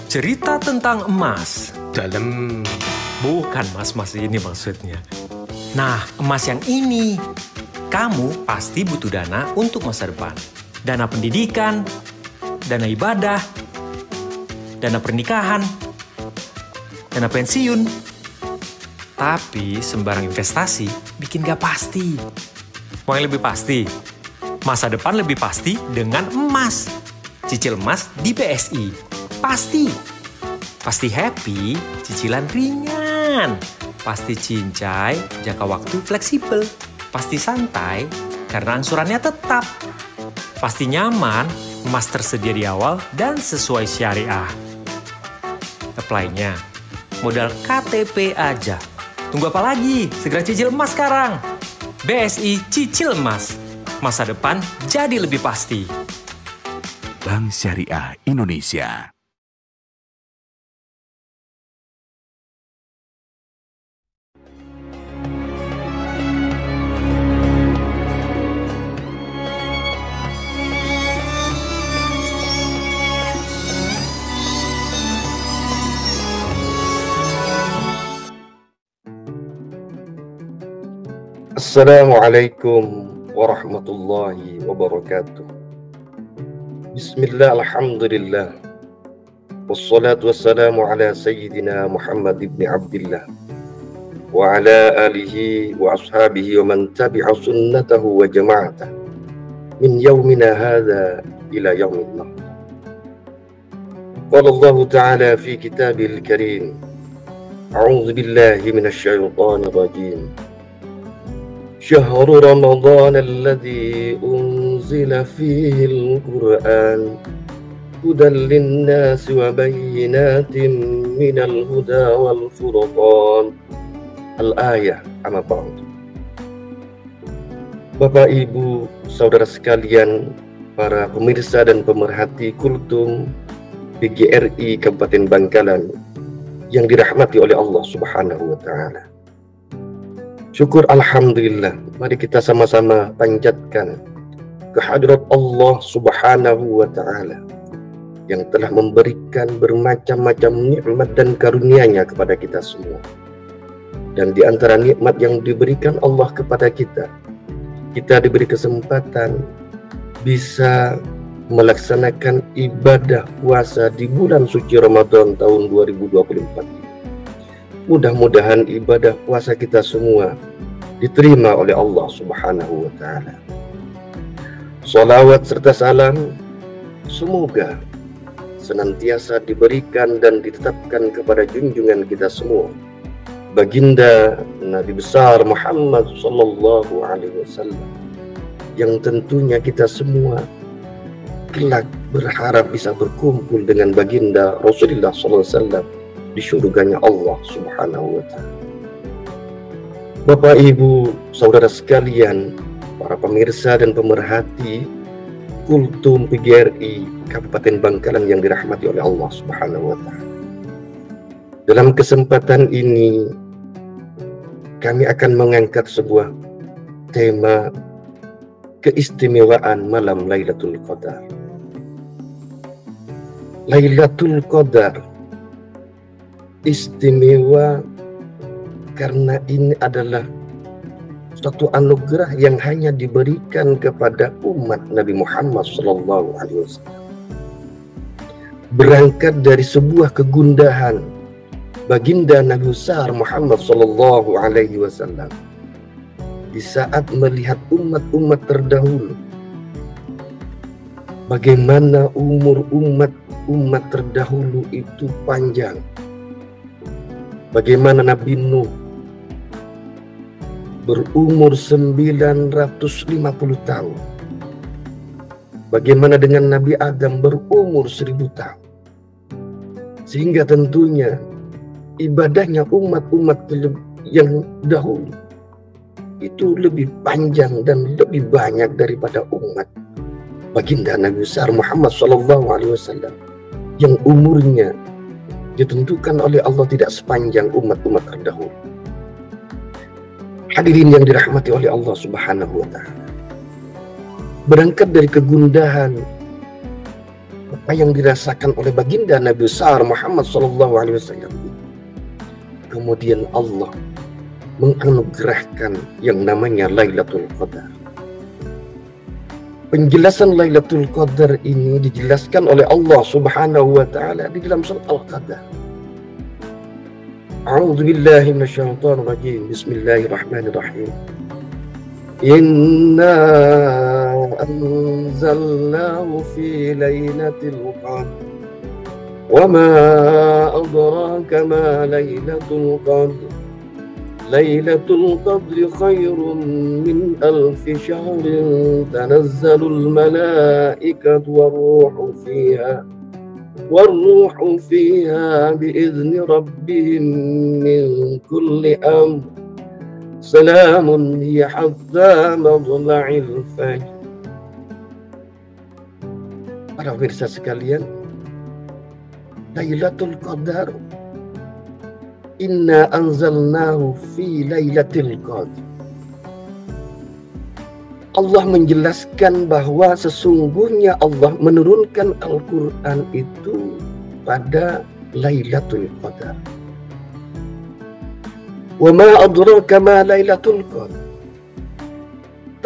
Cerita tentang emas. Dalam. Bukan mas-mas ini maksudnya. Nah, emas yang ini. Kamu pasti butuh dana untuk masa depan. Dana pendidikan, dana ibadah, dana pernikahan, dana pensiun. Tapi sembarang investasi bikin gak pasti. Mau yang lebih pasti? Masa depan lebih pasti dengan emas. Cicil emas di BSI. Pasti. Pasti happy, cicilan ringan. Pasti cincai, jangka waktu fleksibel. Pasti santai, karena angsurannya tetap. Pasti nyaman, emas tersedia di awal dan sesuai syariah. Apply-nya, modal KTP aja. Tunggu apa lagi? Segera cicil emas sekarang. BSI Cicil Emas. Masa depan jadi lebih pasti. Bank Syariah Indonesia. Assalamualaikum warahmatullahi wabarakatuh. Bismillah, alhamdulillah. Wassalatu wassalamu ala sayyidina Muhammad ibn Abdillah wa ala alihi wa ashabihi wa man tabi'a sunnatahu wa jama'atah min yawmina hadha ila yawmin nahar. Qala Allah ta'ala fi kitabil karim. A'udzu billahi minasy syaithanir rajim. شهر رمضان الذي أنزل فيه القرآن هدى للناس وبينات من الهدى والفرقان الآية أما بعد. Bapak, Ibu, saudara sekalian, para pemirsa dan pemerhati Kultum PGRI Kabupaten Bangkalan yang dirahmati oleh Allah Subhanahu wa Ta'ala. Syukur alhamdulillah, mari kita sama-sama panjatkan kehadirat Allah Subhanahu wa Ta'ala yang telah memberikan bermacam-macam nikmat dan karunia-Nya kepada kita semua. Dan di antara nikmat yang diberikan Allah kepada kita diberi kesempatan bisa melaksanakan ibadah puasa di bulan suci Ramadan tahun 2024. Mudah-mudahan ibadah puasa kita semua diterima oleh Allah Subhanahu wa Ta'ala. Salawat serta salam semoga senantiasa diberikan dan ditetapkan kepada junjungan kita semua, Baginda Nabi besar Muhammad sallallahu alaihi wasallam, yang tentunya kita semua kelak berharap bisa berkumpul dengan Baginda Rasulullah sallallahu alaihi wasallam di syurganya Allah Subhanahu wa Ta'ala. Bapak, Ibu, saudara sekalian, para pemirsa dan pemerhati Kultum PGRI Kabupaten Bangkalan yang dirahmati oleh Allah Subhanahu wa Ta'ala. Dalam kesempatan ini kami akan mengangkat sebuah tema keistimewaan malam Lailatul Qadar. Lailatul Qadar istimewa karena ini adalah suatu anugerah yang hanya diberikan kepada umat Nabi Muhammad SAW. Berangkat dari sebuah kegundahan Baginda Nabi besar Muhammad SAW di saat melihat umat-umat terdahulu, bagaimana umur umat terdahulu itu panjang. Bagaimana Nabi Nuh berumur 950 tahun. Bagaimana dengan Nabi Adam berumur 1000 tahun. Sehingga tentunya ibadahnya umat-umat yang dahulu itu lebih panjang dan lebih banyak daripada umat Baginda Nabi besar Muhammad SAW yang umurnya ditentukan oleh Allah tidak sepanjang umat-umat terdahulu. Hadirin yang dirahmati oleh Allah Subhanahu wa Ta'ala. Berangkat dari kegundahan apa yang dirasakan oleh baginda Nabi besar Muhammad SAW. Kemudian Allah menganugerahkan yang namanya Lailatul Qadar. Penjelasan Lailatul Qadar ini dijelaskan oleh Allah Subhanahu wa taala di dalam surat Al-Qadar. A'udzu billahi minasyaitonir rajim. Bismillahirrahmanirrahim. Inna anzalnahu fi lailatul qadr. Wa ma adraka ma lailatul qadr. Lailatul qadri khairun min alfi syahrin tanazzalul malaikatu والروح فيها بإذن ربهم من كل أمر سلام هي حتى مطلع الفجر. Para pemirsa sekalian, Lailatul Qadar, inna anzalnahu fi Lailatul Qadar. Allah menjelaskan bahwa sesungguhnya Allah menurunkan Al-Quran itu pada Lailatul Qadar. Wa ma adraka ma Lailatul Qadar.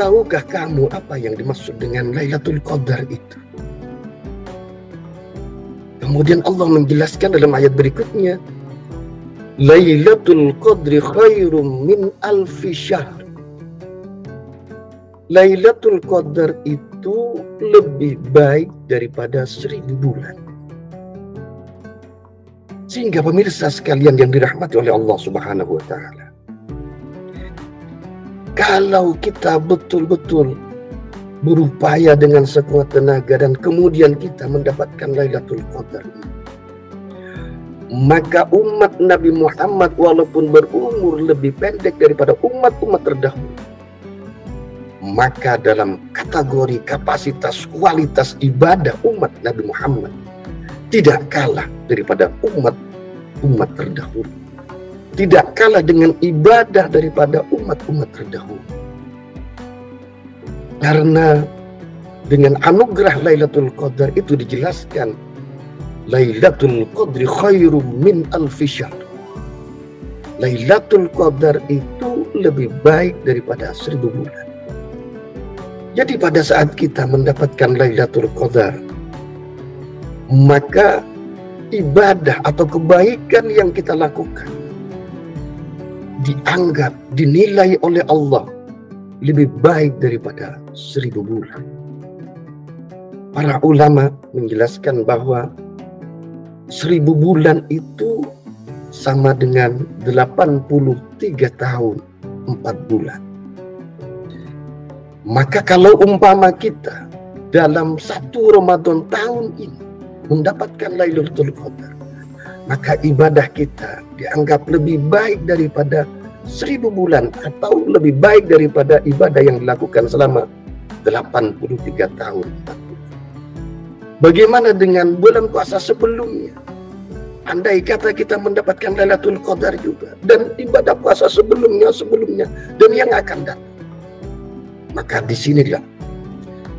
Tahukah kamu apa yang dimaksud dengan Lailatul Qadar itu? Kemudian Allah menjelaskan dalam ayat berikutnya, Lailatul Qadri khairum min alfi syahr. Lailatul Qadar itu lebih baik daripada 1000 bulan. Sehingga pemirsa sekalian yang dirahmati oleh Allah Subhanahu wa taala, kalau kita betul-betul berupaya dengan sekuat tenaga dan kemudian kita mendapatkan Lailatul Qadar, maka umat Nabi Muhammad walaupun berumur lebih pendek daripada umat-umat terdahulu, maka dalam kategori kapasitas kualitas ibadah umat Nabi Muhammad tidak kalah daripada umat terdahulu, tidak kalah dengan ibadah daripada umat-umat terdahulu. Karena dengan anugerah Lailatul Qadar itu dijelaskan, Lailatul Qadri khairum min alfi syahr. Lailatul Qadar itu lebih baik daripada 1000 bulan. Jadi pada saat kita mendapatkan Lailatul Qadar, maka ibadah atau kebaikan yang kita lakukan dianggap, dinilai oleh Allah lebih baik daripada 1000 bulan. Para ulama menjelaskan bahwa 1000 bulan itu sama dengan 83 tahun 4 bulan. Maka kalau umpama kita dalam 1 Ramadan tahun ini mendapatkan Lailatul Qadar, maka ibadah kita dianggap lebih baik daripada 1000 bulan atau lebih baik daripada ibadah yang dilakukan selama 83 tahun. Bagaimana dengan bulan puasa sebelumnya? Andai kata kita mendapatkan Lailatul Qadar juga dan ibadah puasa sebelumnya dan yang akan datang, maka disinilah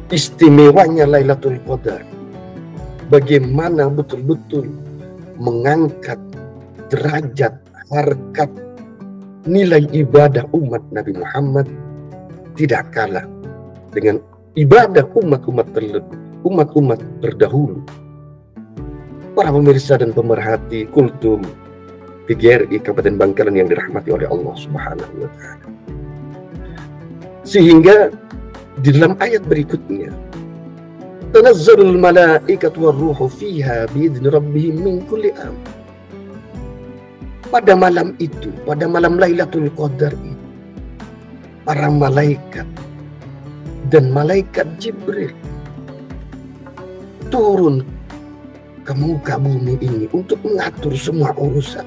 istimewanya Lailatul Qadar. Bagaimana betul-betul mengangkat derajat, harkat, nilai ibadah umat Nabi Muhammad tidak kalah dengan ibadah umat-umat terdahulu. Para pemirsa dan pemerhati Kultum PGRI Kabupaten Bangkalan yang dirahmati oleh Allah Subhanahu wa taala. Sehingga di dalam ayat berikutnya, tanazzalul malaikatu warruhu fiha biidzni rabbihim min kulli amr. Pada malam itu, pada malam Lailatul Qadar itu, para malaikat dan malaikat Jibril turun ke muka bumi ini untuk mengatur semua urusan.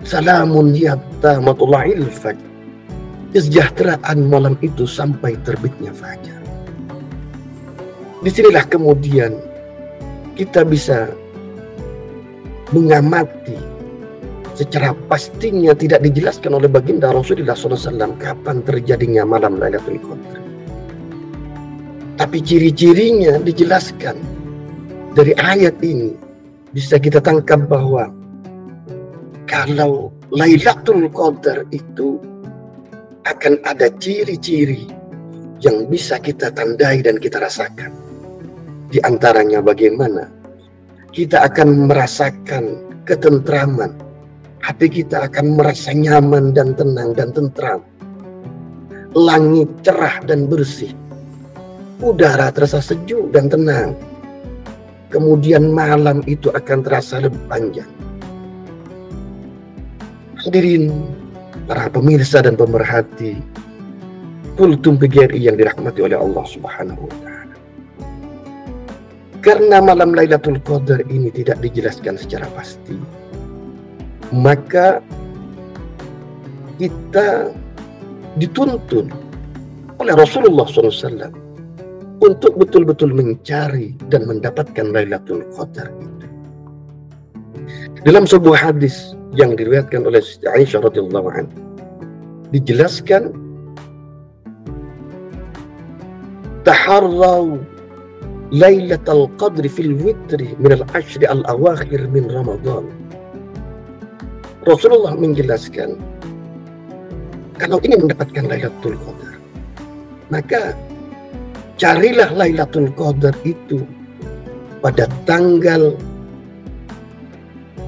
Salamun hiya matla'il fajr. Kesejahteraan malam itu sampai terbitnya fajar. Disinilah kemudian kita bisa mengamati secara pastinya, tidak dijelaskan oleh baginda Rasulullah SAW kapan terjadinya malam Lailatul Qadar. Tapi ciri-cirinya dijelaskan. Dari ayat ini bisa kita tangkap bahwa kalau Lailatul Qadar itu akan ada ciri-ciri yang bisa kita tandai dan kita rasakan. Di antaranya bagaimana kita akan merasakan ketentraman, hati kita akan merasa nyaman dan tenang dan tentram. Langit cerah dan bersih, udara terasa sejuk dan tenang. Kemudian malam itu akan terasa lebih panjang. Hadirin, para pemirsa dan pemerhati Kultum PGRI yang dirahmati oleh Allah Subhanahu wa Ta'ala. Karena malam Lailatul Qadar ini tidak dijelaskan secara pasti, maka kita dituntun oleh Rasulullah SAW untuk betul-betul mencari dan mendapatkan Lailatul Qadar itu. Dalam sebuah hadis yang diriwayatkan oleh Siti Aisyah radhiyallahu anha dijelaskan, taharraw Lailatul Qadri fil witri min al-ashri al-awakhir min Ramadan. Rasulullah menjelaskan, kalau ingin mendapatkan Lailatul Qadar, maka carilah Lailatul Qadar itu pada tanggal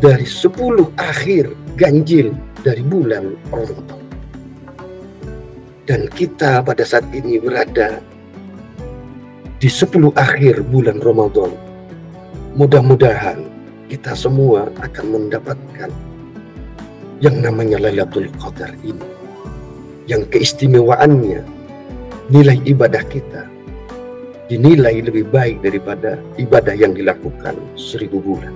dari 10 akhir ganjil dari bulan Ramadan. Dan kita pada saat ini berada di 10 akhir bulan Ramadan. Mudah-mudahan kita semua akan mendapatkan yang namanya Lailatul Qadar ini, yang keistimewaannya nilai ibadah kita dinilai lebih baik daripada ibadah yang dilakukan 1000 bulan.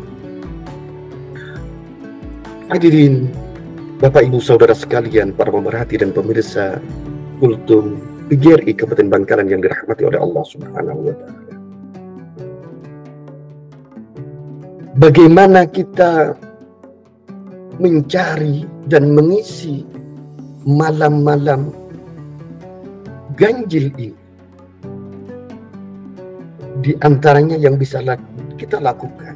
Hadirin, Bapak Ibu Saudara sekalian, para pemerhati dan pemirsa Kultum PGRI Kabupaten Bangkalan yang dirahmati oleh Allah Subhanahu wa Ta'ala. Bagaimana kita mencari dan mengisi malam-malam ganjil ini? Di antaranya yang bisa kita lakukan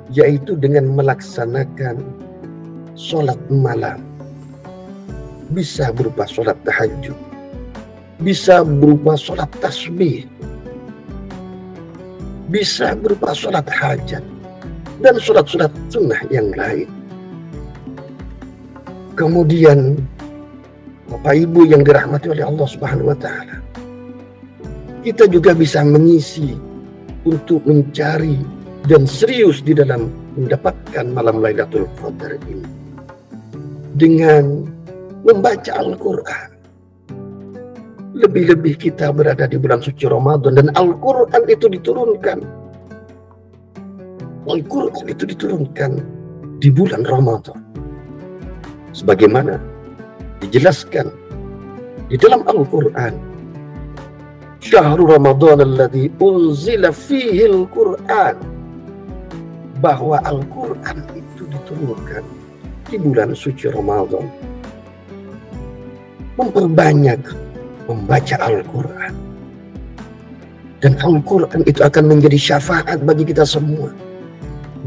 yaitu dengan melaksanakan sholat malam. Bisa berupa sholat tahajud, bisa berupa sholat tasbih, bisa berupa sholat hajat, dan sholat-sholat sunnah yang lain. Kemudian Bapak Ibu yang dirahmati oleh Allah Subhanahu wa Ta'ala, kita juga bisa mengisi untuk mencari dan serius di dalam mendapatkan malam Lailatul Qadar ini dengan membaca Al-Quran. Lebih-lebih kita berada di bulan suci Ramadan dan Al-Quran itu diturunkan. Al-Quran itu diturunkan di bulan Ramadan. Sebagaimana dijelaskan di dalam Al-Quran, Syahrul Ramadan alladzi unzila fihi al-Quran, bahwa Al-Quran itu diturunkan di bulan suci Ramadan. Memperbanyak membaca Al-Quran, dan Al-Quran itu akan menjadi syafaat bagi kita semua.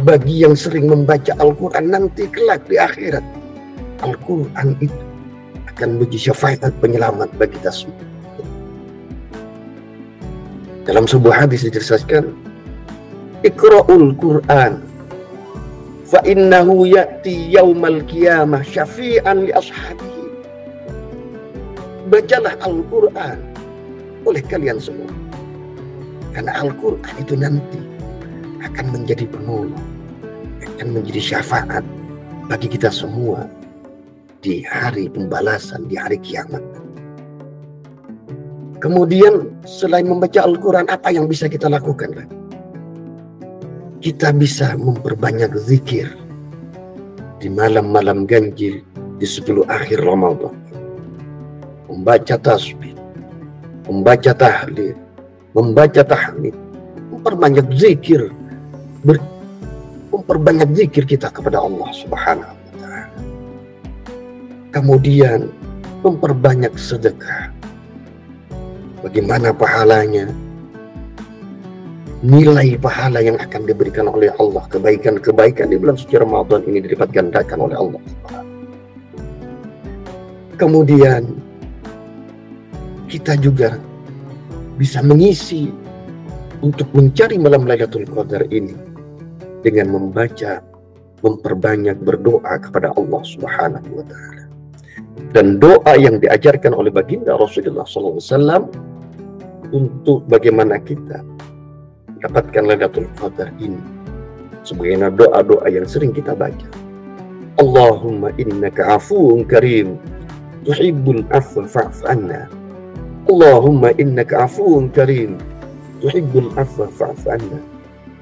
Bagi yang sering membaca Al-Quran nanti kelak di akhirat, Al-Quran itu akan menjadi syafaat penyelamat bagi kita semua. Dalam sebuah hadis dijelaskan, Iqra'ul Qur'an fa innahu ya'ti yaumal qiyamah syafi'an li ashabihi. Bacalah Al-Quran oleh kalian semua, karena Al-Quran itu nanti akan menjadi penolong, akan menjadi syafaat bagi kita semua di hari pembalasan, di hari kiamat. Kemudian selain membaca Al-Quran, apa yang bisa kita lakukan lagi? Kita bisa memperbanyak zikir di malam-malam ganjil di 10 akhir Ramadan. Membaca tasbih, membaca tahlil, membaca tahmid, memperbanyak zikir, memperbanyak zikir kita kepada Allah Subhanahu wa Ta'ala. Kemudian memperbanyak sedekah. Bagaimana pahalanya? nilai pahala yang akan diberikan oleh Allah, kebaikan-kebaikan di bulan suci Ramadan ini dilipat gandakan oleh Allah. Kemudian kita juga bisa mengisi untuk mencari malam Lailatul Qadar ini dengan membaca, memperbanyak berdoa kepada Allah Subhanahu wa taala. Dan doa yang diajarkan oleh baginda Rasulullah SAW untuk bagaimana kita dapatkan Lailatul Qadar ini, sebagaimana doa-doa yang sering kita baca. Allahumma innaka afuwun karim tuhibbul afwa fa'fu anna. Allahumma innaka afuwun karim tuhibbul afwa fa'fu anna.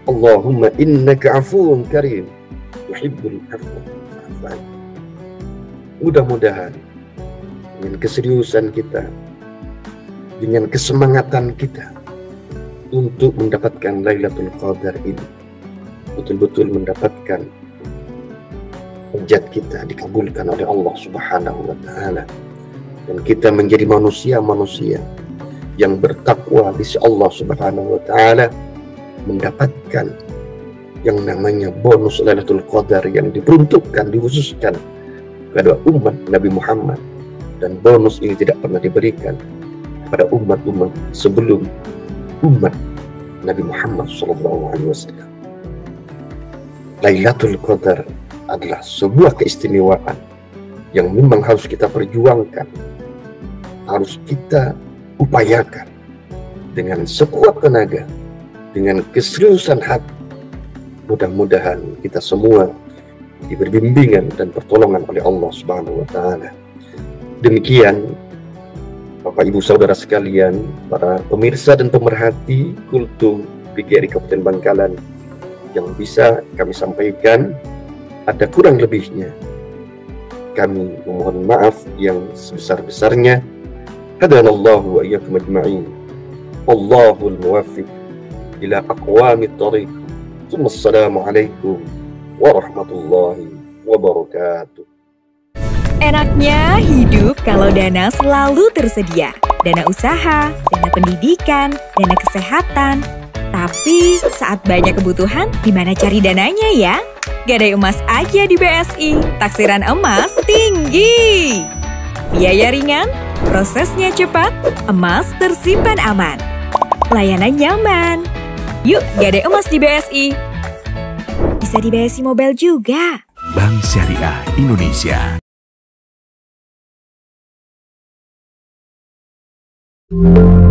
Allahumma innaka afuwun karim tuhibbul afwa fa'fu anna. Mudah-mudahan dengan keseriusan kita, dengan kesemangatan kita untuk mendapatkan Lailatul Qadar ini, betul-betul mendapatkan hajat kita dikabulkan oleh Allah Subhanahu wa taala, dan kita menjadi manusia-manusia yang bertakwa di sisi Allah Subhanahu wa taala, mendapatkan yang namanya bonus Lailatul Qadar yang diperuntukkan, dikhususkan kepada umat Nabi Muhammad, dan bonus ini tidak pernah diberikan pada umat-umat sebelum umat Nabi Muhammad SAW. Lailatul Qadar adalah sebuah keistimewaan yang memang harus kita perjuangkan, harus kita upayakan dengan sekuat tenaga, dengan keseriusan hati. Mudah-mudahan kita semua diberi bimbingan dan pertolongan oleh Allah Subhanahu wa taala. Demikian Bapak Ibu Saudara sekalian, para pemirsa dan pemerhati Kultum PGRI Kabupaten Bangkalan, yang bisa kami sampaikan. Ada kurang lebihnya, kami memohon maaf yang sebesar-besarnya. Hadanallahu wa iyyakum ajma'in. Wallahul muwaffiq ila aqwamit thariq. Wassalamualaikum warahmatullahi wabarakatuh. Enaknya hidup kalau dana selalu tersedia. Dana usaha, dana pendidikan, dana kesehatan. Tapi saat banyak kebutuhan, gimana cari dananya ya? Gadai emas aja di BSI, taksiran emas tinggi. Biaya ringan, prosesnya cepat, emas tersimpan aman. Layanan nyaman. Yuk gadai emas di BSI. Bisa di BSI Mobile juga. Bank Syariah Indonesia. Thank you.